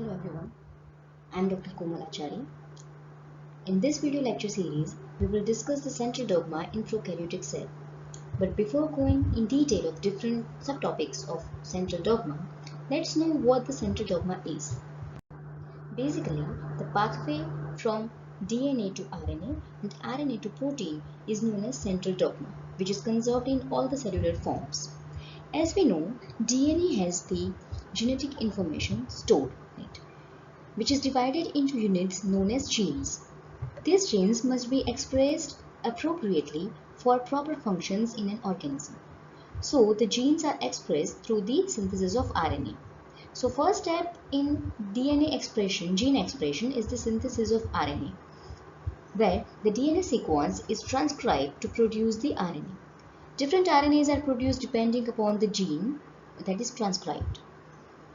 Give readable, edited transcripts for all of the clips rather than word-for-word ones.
Hello everyone, I am Dr. Komal Acharya. In this video lecture series, we will discuss the central dogma in prokaryotic cell. But before going in detail of different subtopics of central dogma, let's know what the central dogma is. Basically, the pathway from DNA to RNA and RNA to protein is known as central dogma, which is conserved in all the cellular forms. As we know, DNA has the genetic information stored in it, which is divided into units known as genes. These genes must be expressed appropriately for proper functions in an organism. So the genes are expressed through the synthesis of RNA. So first step in DNA expression, gene expression, is the synthesis of RNA, where the DNA sequence is transcribed to produce the RNA. Different RNAs are produced depending upon the gene that is transcribed.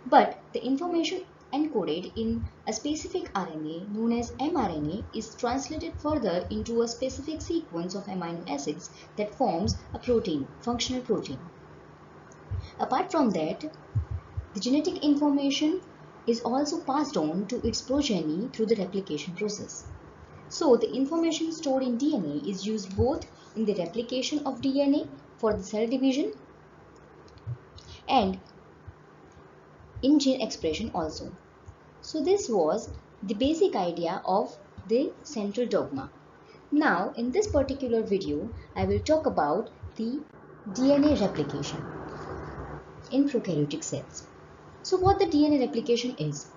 But the information encoded in a specific RNA known as mRNA is translated further into a specific sequence of amino acids that forms a protein, functional protein. Apart from that, the genetic information is also passed on to its progeny through the replication process. So the information stored in DNA is used both in the replication of DNA for the cell division and in gene expression also. So this was the basic idea of the central dogma. Now in this particular video, I will talk about the DNA replication in prokaryotic cells. So what the DNA replication is?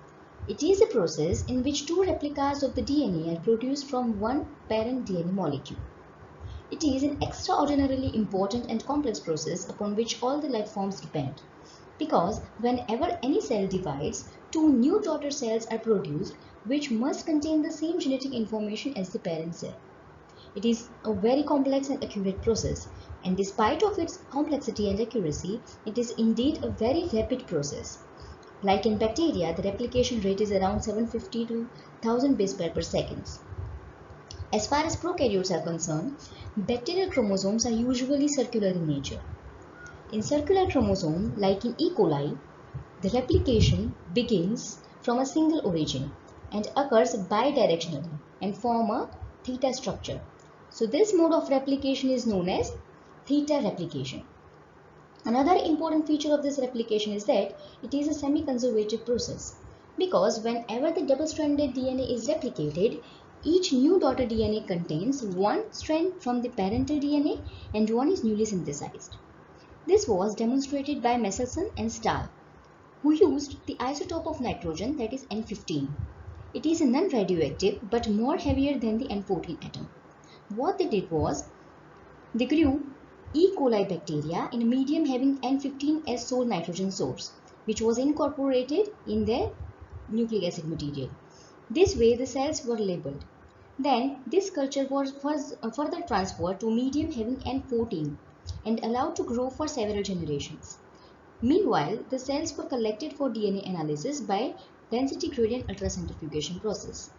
It is a process in which two replicas of the DNA are produced from one parent DNA molecule. It is an extraordinarily important and complex process upon which all the life forms depend. Because whenever any cell divides, two new daughter cells are produced which must contain the same genetic information as the parent cell. It is a very complex and accurate process, and despite of its complexity and accuracy, it is indeed a very rapid process. Like in bacteria, the replication rate is around 750 to 1000 base pair per second. As far as prokaryotes are concerned, bacterial chromosomes are usually circular in nature. In circular chromosome, like in E. coli, the replication begins from a single origin and occurs bidirectionally and form a theta structure. So this mode of replication is known as theta replication. Another important feature of this replication is that it is a semi-conservative process, because whenever the double-stranded DNA is replicated, each new daughter DNA contains one strand from the parental DNA and one is newly synthesized. This was demonstrated by Messelson and Stahl, who used the isotope of nitrogen, that is N15. It is a non-radioactive but more heavier than the N14 atom. What they did was, they grew E. coli bacteria in a medium having N15 as sole nitrogen source, which was incorporated in their nucleic acid material. This way the cells were labeled. Then this culture was further transferred to medium having N14 and allowed to grow for several generations. Meanwhile, the cells were collected for DNA analysis by density gradient ultracentrifugation process.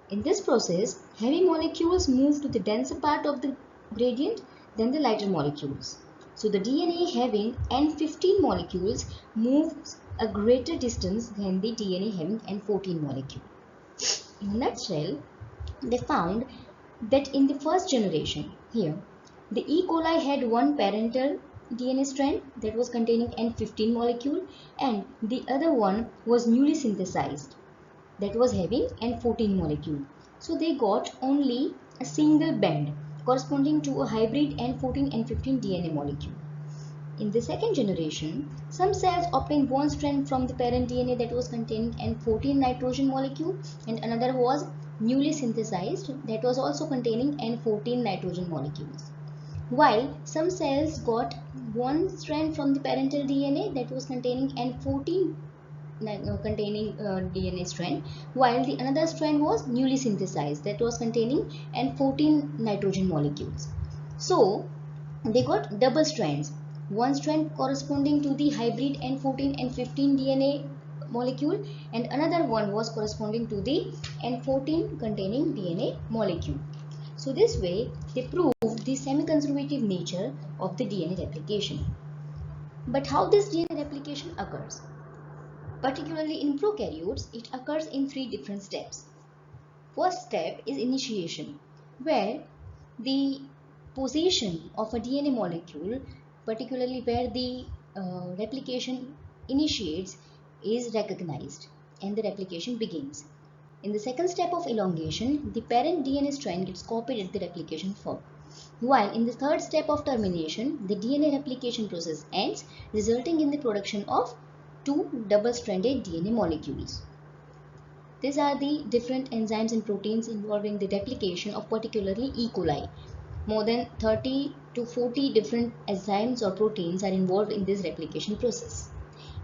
In this process, heavy molecules move to the denser part of the gradient than the lighter molecules. So the DNA having N15 molecules moves a greater distance than the DNA having N14 molecule. In a nutshell, they found that in the first generation, here, the E. coli had one parental DNA strand that was containing N15 molecule and the other one was newly synthesized that was having N14 molecule. So they got only a single band corresponding to a hybrid N14-N15 DNA molecule. In the second generation, some cells obtained one strand from the parent DNA that was containing N14 nitrogen molecule and another was newly synthesized that was also containing N14 nitrogen molecules. While some cells got one strand from the parental DNA that was containing N14 DNA strand, while the another strand was newly synthesized that was containing N14 nitrogen molecules. So they got double strands, one strand corresponding to the hybrid N14 and 15 DNA molecule and another one was corresponding to the N14 containing DNA molecule. So this way they proved the semi-conservative nature of the DNA replication. But how this DNA replication occurs? Particularly in prokaryotes, it occurs in three different steps. First step is initiation, where the position of a DNA molecule, particularly where the replication initiates, is recognized and the replication begins. In the second step of elongation, the parent DNA strand gets copied at the replication fork. While in the third step of termination, the DNA replication process ends, resulting in the production of two double-stranded DNA molecules. These are the different enzymes and proteins involving the replication of particularly E. coli. More than 30 to 40 different enzymes or proteins are involved in this replication process,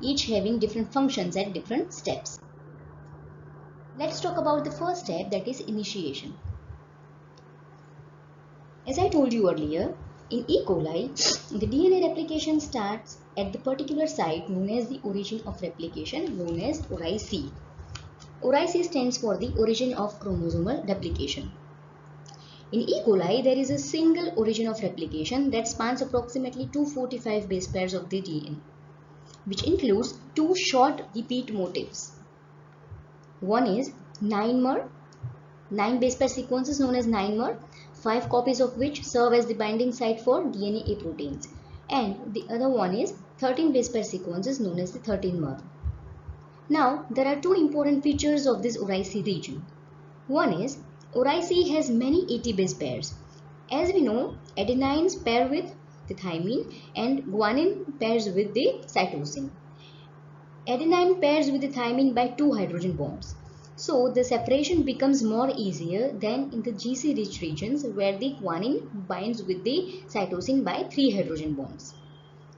each having different functions at different steps. Let's talk about the first step, that is initiation. As I told you earlier, in E. coli, the DNA replication starts at the particular site known as the origin of replication, known as ORIC. ORIC stands for the origin of chromosomal replication. In E. coli, there is a single origin of replication that spans approximately 245 base pairs of the DNA, which includes two short repeat motifs. One is 9-mer, 9 base pair sequences known as 9-mer, 5 copies of which serve as the binding site for DNA A proteins, and the other one is 13 base pair sequences known as the 13-mer. Now, there are two important features of this ORIC region. One is, ORIC has many 80 base pairs. As we know, adenines pair with the thymine and guanine pairs with the cytosine. Adenine pairs with the thymine by 2 hydrogen bonds. So, the separation becomes more easier than in the GC rich regions where the guanine binds with the cytosine by 3 hydrogen bonds.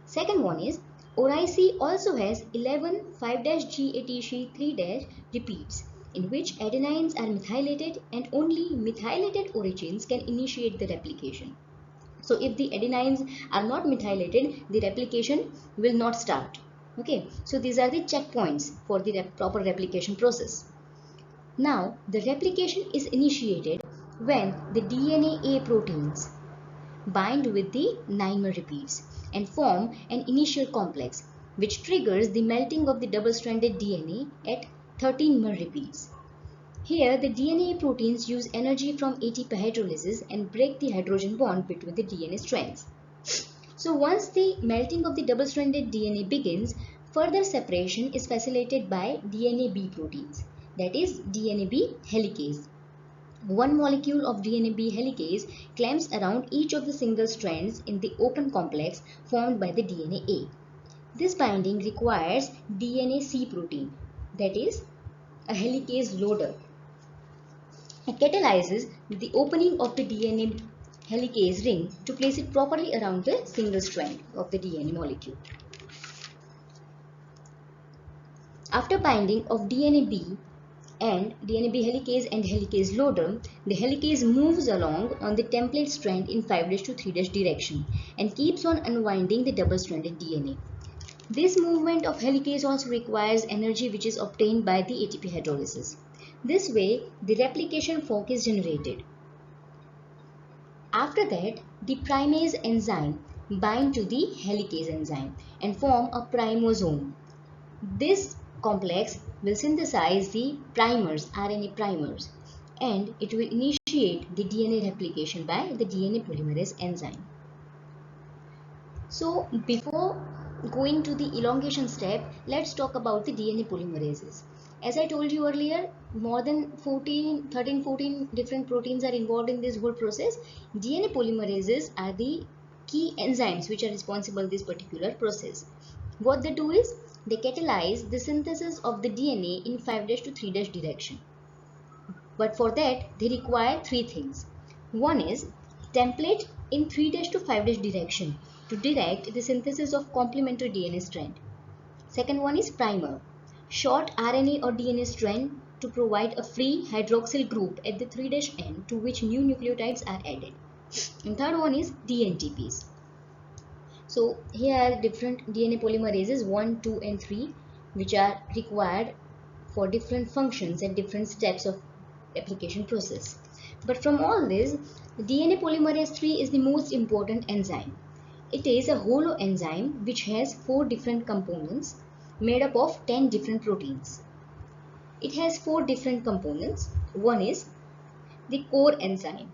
Second one is, ORIC also has 11 5-G-ATC3- repeats in which adenines are methylated and only methylated origins can initiate the replication. So if the adenines are not methylated, the replication will not start. Okay, so these are the checkpoints for the proper replication process. Now the replication is initiated when the DNA A proteins bind with the 9-mer repeats and form an initial complex which triggers the melting of the double-stranded DNA at 13-mer repeats. Here, the DNA proteins use energy from ATP hydrolysis and break the hydrogen bond between the DNA strands. So once the melting of the double-stranded DNA begins, further separation is facilitated by DNA B proteins, that is DNA B helicase. One molecule of DNA B helicase clamps around each of the single strands in the open complex formed by the DNA A. This binding requires DNA C protein, that is a helicase loader. It catalyzes the opening of the DNA helicase ring to place it properly around the single strand of the DNA molecule. After binding of DNA B and DNA B helicase and helicase loader, the helicase moves along on the template strand in 5-3- direction and keeps on unwinding the double-stranded DNA. This movement of helicase also requires energy which is obtained by the ATP hydrolysis. This way, the replication fork is generated. After that, the primase enzyme bind to the helicase enzyme and form a primosome. This complex will synthesize the primers, RNA primers, and it will initiate the DNA replication by the DNA polymerase enzyme. So, before going to the elongation step, let's talk about the DNA polymerases. As I told you earlier, more than 13-14 different proteins are involved in this whole process. DNA polymerases are the key enzymes which are responsible for this particular process. What they do is, they catalyze the synthesis of the DNA in 5-3- direction. But for that, they require three things. One is template in 3-5- direction to direct the synthesis of complementary DNA strand. Second one is primer, short RNA or DNA strand to provide a free hydroxyl group at the 3' end to which new nucleotides are added. And third one is DNTPs. So here are different DNA polymerases 1, 2 and 3 which are required for different functions and different steps of replication process. But from all this, DNA polymerase 3 is the most important enzyme. It is a holoenzyme which has 4 different components. made up of 10 different proteins. It has 4 different components. One is the core enzyme.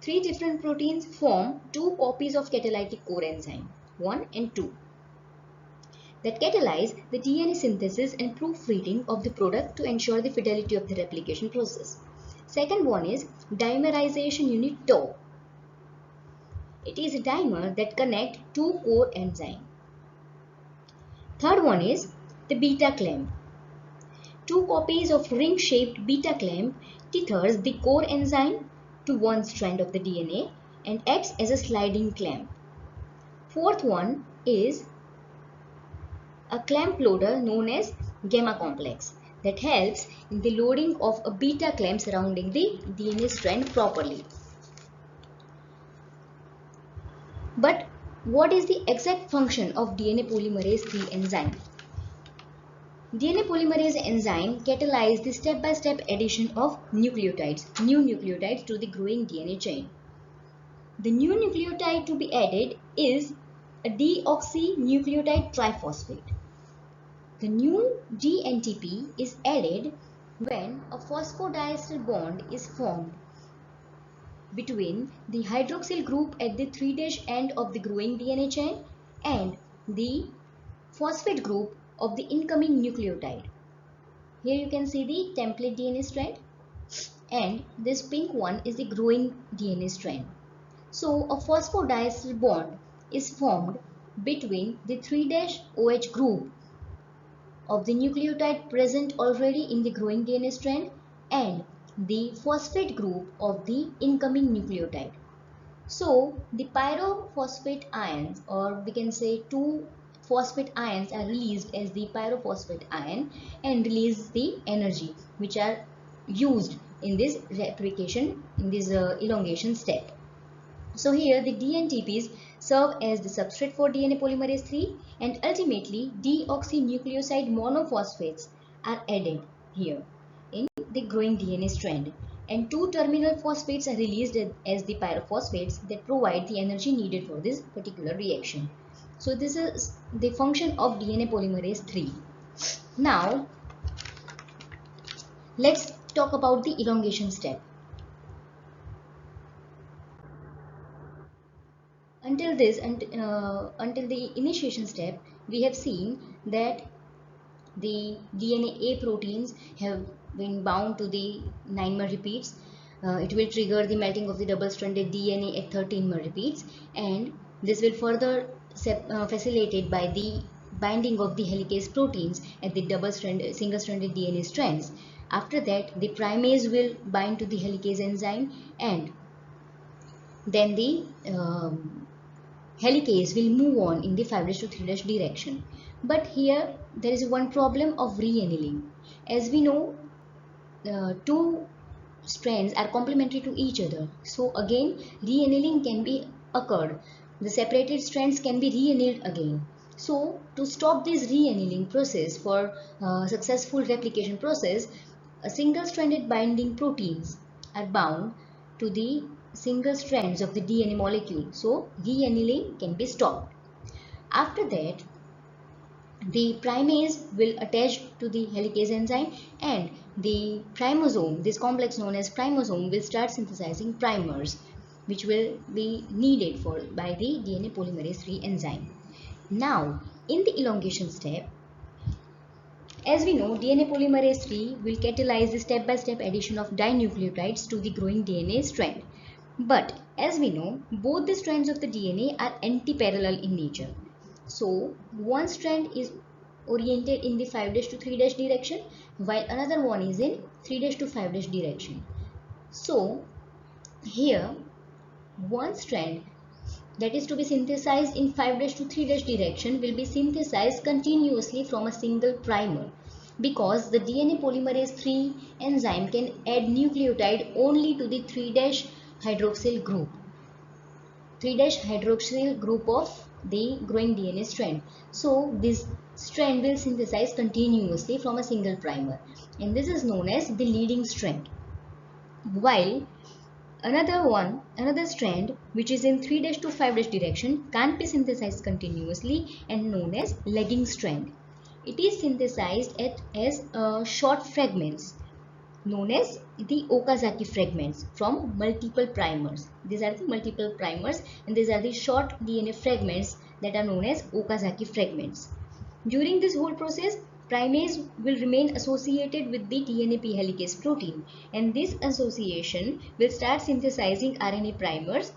3 different proteins form 2 copies of catalytic core enzyme, 1 and 2, that catalyze the DNA synthesis and proofreading of the product to ensure the fidelity of the replication process. Second one is dimerization unit TOR. It is a dimer that connects 2 core enzymes. Third one is the beta clamp. 2 copies of ring-shaped beta clamp tethers the core enzyme to one strand of the DNA and acts as a sliding clamp. Fourth one is a clamp loader known as gamma complex that helps in the loading of a beta clamp surrounding the DNA strand properly. But what is the exact function of DNA polymerase III enzyme? DNA polymerase enzyme catalyzes the step-by-step addition of nucleotides, new nucleotides to the growing DNA chain. The new nucleotide to be added is a deoxynucleotide triphosphate. The new DNTP is added when a phosphodiester bond is formed between the hydroxyl group at the 3' end of the growing DNA chain and the phosphate group of the incoming nucleotide. Here you can see the template DNA strand, and this pink one is the growing DNA strand. So a phosphodiester bond is formed between the 3' OH group of the nucleotide present already in the growing DNA strand and the phosphate group of the incoming nucleotide. So the pyrophosphate ions, or we can say 2 phosphate ions, are released as the pyrophosphate ion and release the energy which are used in this replication, in this elongation step. So here the DNTPs serve as the substrate for DNA polymerase III, and ultimately deoxynucleoside monophosphates are added here in the growing DNA strand, and 2 terminal phosphates are released as the pyrophosphates that provide the energy needed for this particular reaction. So this is the function of DNA polymerase III. Now let's talk about the elongation step. Until the initiation step, we have seen that the DNA proteins have been bound to the 9-mer repeats. It will trigger the melting of the double-stranded DNA at 13-mer repeats, and this will further facilitated by the binding of the helicase proteins at the single-stranded DNA strands. After that, the primase will bind to the helicase enzyme, and then the helicase will move on in the 5' to 3' direction. But here there is one problem of re-annealing. As we know, two strands are complementary to each other. So again, re-annealing can be occurred. The separated strands can be re-annealed again. So to stop this re-annealing process for successful replication process, a single-stranded binding proteins are bound to the single strands of the DNA molecule. So re-annealing can be stopped. After that, the primase will attach to the helicase enzyme, and the primosome, this complex known as primosome, will start synthesizing primers which will be needed for by the DNA polymerase III enzyme. Now in the elongation step, as we know, DNA polymerase III will catalyze the step-by-step addition of dinucleotides to the growing DNA strand. But as we know, both the strands of the DNA are anti-parallel in nature. So one strand is oriented in the 5' to 3' direction, while another one is in 3' to 5' direction. So here one strand that is to be synthesized in 5' to 3' direction will be synthesized continuously from a single primer, because the DNA polymerase III enzyme can add nucleotide only to the 3' hydroxyl group. 3' hydroxyl group of the growing DNA strand. So this strand will synthesize continuously from a single primer, and this is known as the leading strand. While another strand which is in 3' to 5' direction can't be synthesized continuously and known as lagging strand. it is synthesized as short fragments known as the Okazaki fragments from multiple primers. These are the multiple primers and these are the short DNA fragments that are known as Okazaki fragments. During this whole process, primase will remain associated with the DNA P helicase protein, and this association will start synthesizing RNA primers,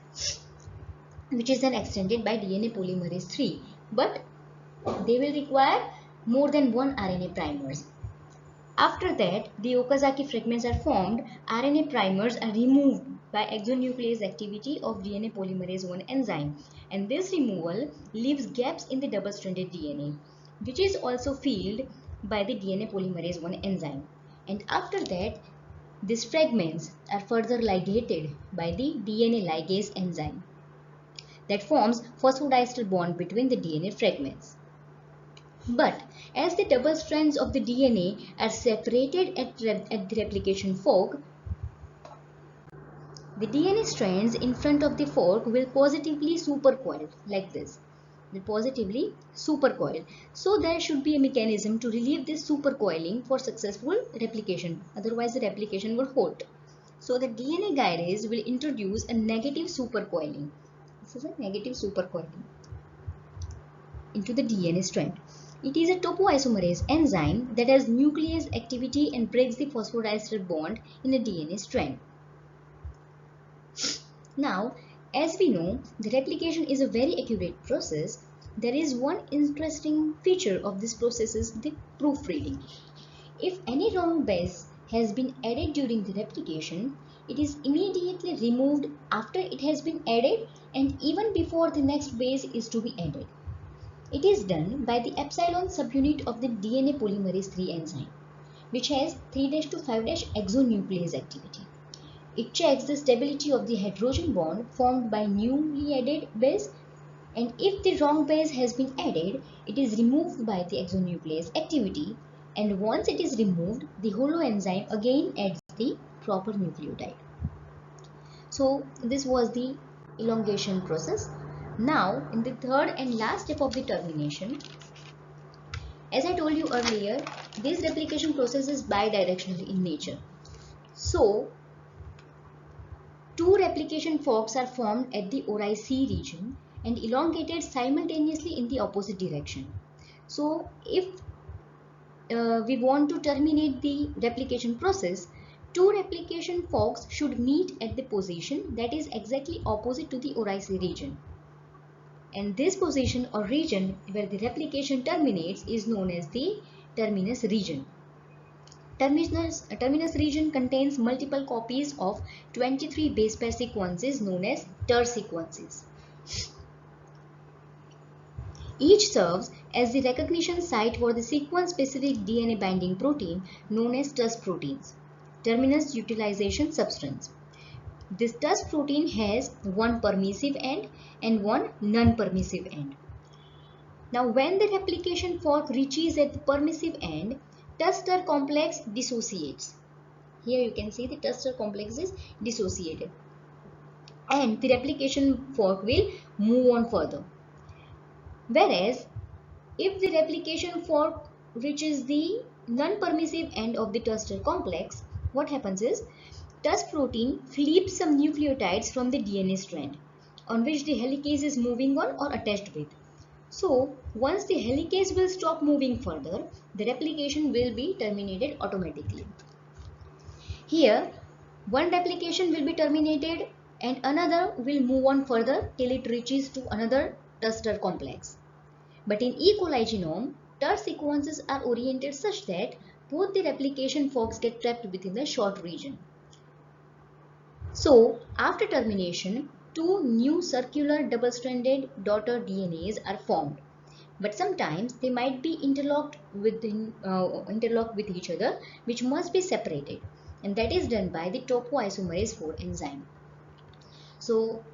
which is then extended by DNA polymerase 3, but they will require more than one RNA primers. After that, the Okazaki fragments are formed, RNA primers are removed by exonuclease activity of DNA polymerase 1 enzyme, and this removal leaves gaps in the double-stranded DNA, which is also filled by the DNA polymerase 1 enzyme. And after that, these fragments are further ligated by the DNA ligase enzyme that forms phosphodiester bond between the DNA fragments. But as the double strands of the DNA are separated at the replication fork, the DNA strands in front of the fork will positively supercoil like this. Will positively supercoil. So there should be a mechanism to relieve this supercoiling for successful replication. Otherwise the replication would halt. So the DNA gyrase will introduce a negative supercoiling. This is a negative supercoiling into the DNA strand. It is a topoisomerase enzyme that has nuclease activity and breaks the phosphodiester bond in a DNA strand. Now, as we know, the replication is a very accurate process. There is one interesting feature of this process is the proofreading. If any wrong base has been added during the replication, it is immediately removed after it has been added and even before the next base is to be added. It is done by the epsilon subunit of the DNA polymerase 3 enzyme, which has 3' to 5' exonuclease activity. It checks the stability of the hydrogen bond formed by newly added base, and if the wrong base has been added, it is removed by the exonuclease activity, and once it is removed, the holoenzyme again adds the proper nucleotide. So this was the elongation process. Now, in the third and last step of the termination, as I told you earlier, this replication process is bidirectional in nature. So, two replication forks are formed at the ori C region and elongated simultaneously in the opposite direction. So, if we want to terminate the replication process, two replication forks should meet at the position that is exactly opposite to the ori C region. And this position or region where the replication terminates is known as the terminus region. Terminus region contains multiple copies of 23 base pair sequences known as TER sequences. Each serves as the recognition site for the sequence-specific DNA binding protein known as TUS proteins, terminus utilization substance. This TUS protein has one permissive end and one non-permissive end. Now, when the replication fork reaches at the permissive end, TUS-TER complex dissociates. Here you can see the TUS-TER complex is dissociated, and the replication fork will move on further. Whereas, if the replication fork reaches the non-permissive end of the TUS-TER complex, what happens is TUS protein flips some nucleotides from the DNA strand on which the helicase is moving on or attached with. So, once the helicase will stop moving further, the replication will be terminated automatically. Here, one replication will be terminated and another will move on further till it reaches to another TUS-TER complex. But in E. coli genome, TER sequences are oriented such that both the replication forks get trapped within the short region. So, after termination, two new circular double-stranded daughter DNAs are formed, but sometimes they might be interlocked with each other, which must be separated, and that is done by the topoisomerase 4 enzyme. So,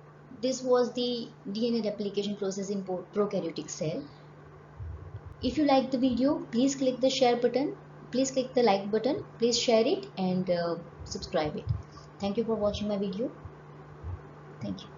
this was the DNA replication process in prokaryotic cell. If you like the video, please click the share button, please click the like button, please share it and subscribe it. Thank you for watching my video. Thank you.